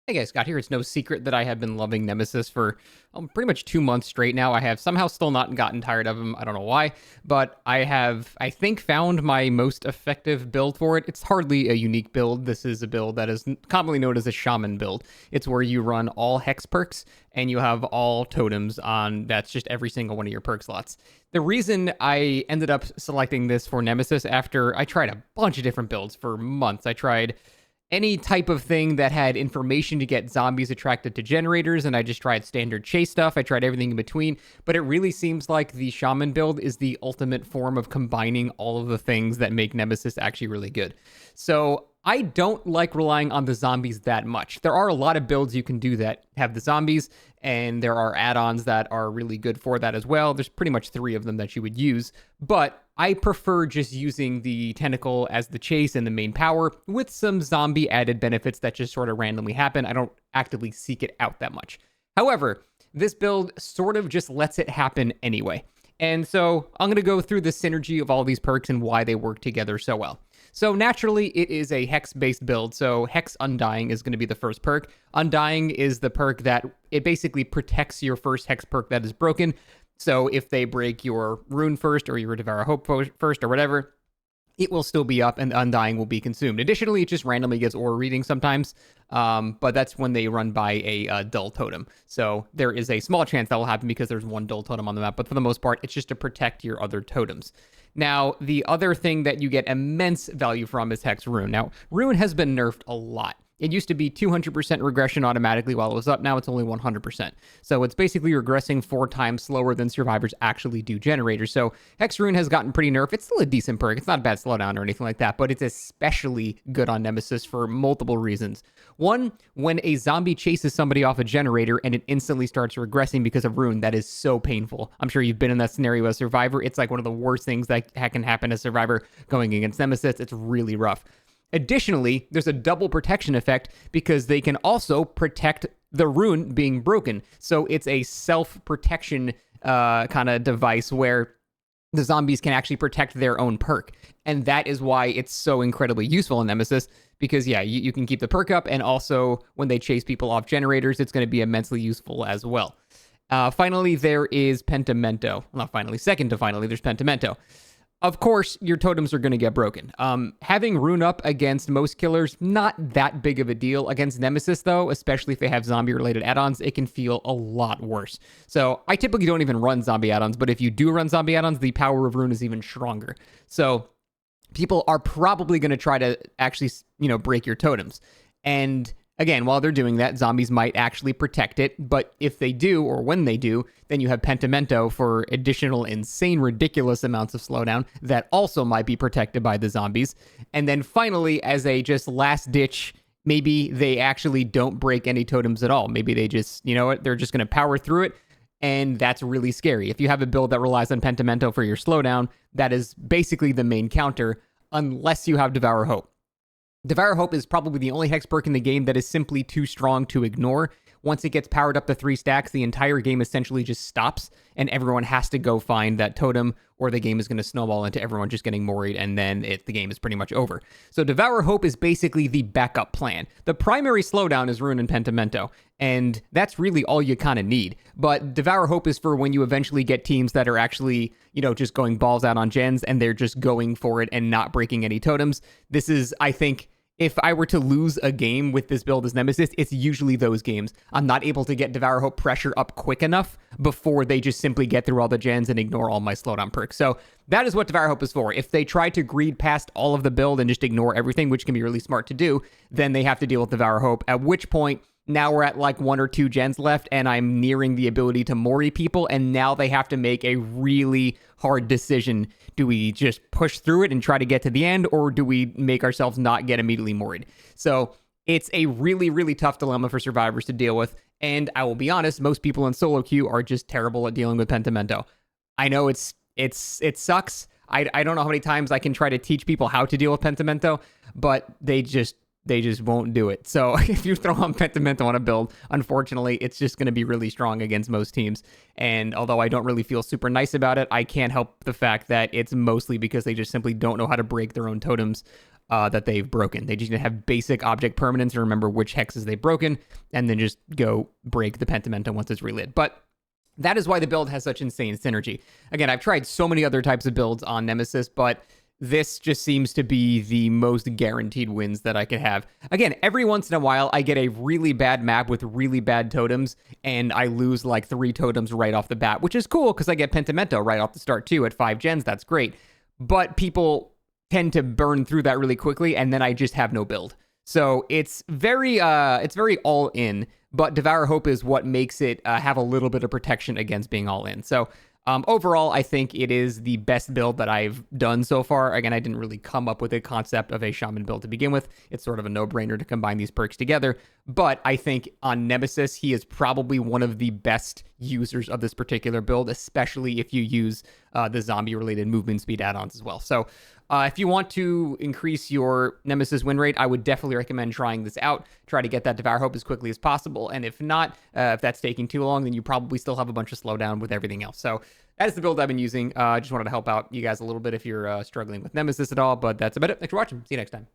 Hey guys, Scott here. It's no secret that I have been loving Nemesis for pretty much 2 months straight now. I have somehow still not gotten tired of him. I don't know why, but I have, I think, found my most effective build for it. It's hardly a unique build. This is a build that is commonly known as a Shaman build. It's where you run all hex perks and you have all totems on, that's just every single one of your perk slots. The reason I ended up selecting this for Nemesis after I tried a bunch of different builds for months. I tried any type of thing that had information to get zombies attracted to generators, and I just tried standard chase stuff. I tried everything in between, but it really seems like the Shaman build is the ultimate form of combining all of the things that make Nemesis actually really good. So I don't like relying on the zombies that much. There are a lot of builds you can do that have the zombies, and there are add-ons that are really good for that as well. There's pretty much 3 of them that you would use, but I prefer just using the tentacle as the chase and the main power with some zombie added benefits that just sort of randomly happen. I don't actively seek it out that much. However, this build sort of just lets it happen anyway. And so I'm going to go through the synergy of all these perks and why they work together so well. So naturally, it is a hex-based build, so Hex Undying is going to be the first perk. Undying is the perk that it basically protects your first hex perk that is broken. So if they break your rune first or your Devour Hope first or whatever, it will still be up and the Undying will be consumed. Additionally, it just randomly gets aura reading sometimes, but that's when they run by a dull totem. So there is a small chance that will happen because there's one dull totem on the map, but for the most part, it's just to protect your other totems. Now, the other thing that you get immense value from is Hex Rune. Now, Rune has been nerfed a lot. It used to be 200% regression automatically while it was up. Now it's only 100%. So it's basically regressing 4 times slower than survivors actually do generators. So Hex Rune has gotten pretty nerfed. It's still a decent perk. It's not a bad slowdown or anything like that, but it's especially good on Nemesis for multiple reasons. One, when a zombie chases somebody off a generator and it instantly starts regressing because of Rune, that is so painful. I'm sure you've been in that scenario as Survivor. It's like one of the worst things that can happen as Survivor going against Nemesis. It's really rough. Additionally, there's a double protection effect because they can also protect the rune being broken. So it's a self-protection kind of device where the zombies can actually protect their own perk. And that is why it's so incredibly useful in Nemesis because, yeah, you can keep the perk up, and also when they chase people off generators, it's going to be immensely useful as well. Finally, there is Pentimento. Well, not finally, second to finally, there's Pentimento. Of course, your totems are going to get broken. Having rune up against most killers, not that big of a deal. Against Nemesis, though, especially if they have zombie-related add-ons, it can feel a lot worse. So I typically don't even run zombie add-ons, but if you do run zombie add-ons, the power of rune is even stronger. So people are probably going to try to actually, break your totems. And again, while they're doing that, zombies might actually protect it, but if they do, or when they do, then you have Pentimento for additional insane, ridiculous amounts of slowdown that also might be protected by the zombies. And then finally, as a just last ditch, maybe they actually don't break any totems at all. Maybe they just, they're just going to power through it, and that's really scary. If you have a build that relies on Pentimento for your slowdown, that is basically the main counter, unless you have Devour Hope. Devour Hope is probably the only hex perk in the game that is simply too strong to ignore. Once it gets powered up to 3 stacks, the entire game essentially just stops, and everyone has to go find that totem, or the game is going to snowball into everyone just getting moried, and then the game is pretty much over. So Devour Hope is basically the backup plan. The primary slowdown is Rune and Pentimento, and that's really all you kind of need. But Devour Hope is for when you eventually get teams that are actually, just going balls out on gens, and they're just going for it and not breaking any totems. This is, I think, if I were to lose a game with this build as Nemesis, it's usually those games. I'm not able to get Devour Hope pressure up quick enough before they just simply get through all the gens and ignore all my slowdown perks. So that is what Devour Hope is for. If they try to greed past all of the build and just ignore everything, which can be really smart to do, then they have to deal with Devour Hope, at which point now we're at like 1 or 2 gens left, and I'm nearing the ability to mori people, and now they have to make a really hard decision. Do we just push through it and try to get to the end, or do we make ourselves not get immediately moried? So it's a really, really tough dilemma for survivors to deal with, and I will be honest, most people in solo queue are just terrible at dealing with Pentimento. I know it sucks. I don't know how many times I can try to teach people how to deal with Pentimento, but they just won't do it. So if you throw on Pentimento on a build, unfortunately, it's just going to be really strong against most teams. And although I don't really feel super nice about it, I can't help the fact that it's mostly because they just simply don't know how to break their own totems. that they've broken. They just need to have basic object permanence and remember which hexes they've broken, and then just go break the Pentimento once it's relit. But that is why the build has such insane synergy. Again, I've tried so many other types of builds on Nemesis, but this just seems to be the most guaranteed wins that I could have. Again, every once in a while, I get a really bad map with really bad totems, and I lose like 3 totems right off the bat, which is cool because I get Pentimento right off the start too at 5 gens. That's great. But people tend to burn through that really quickly, and then I just have no build. So it's very all in. But Devour Hope is what makes it have a little bit of protection against being all in. So overall, I think it is the best build that I've done so far. Again, I didn't really come up with a concept of a Shaman build to begin with. It's sort of a no-brainer to combine these perks together. But I think on Nemesis, he is probably one of the best users of this particular build, especially if you use the zombie-related movement speed add-ons as well. So if you want to increase your Nemesis win rate, I would definitely recommend trying this out. Try to get that Devour Hope as quickly as possible. And if not, if that's taking too long, then you probably still have a bunch of slowdown with everything else. So that is the build I've been using. I just wanted to help out you guys a little bit if you're struggling with Nemesis at all. But that's about it. Thanks for watching. See you next time.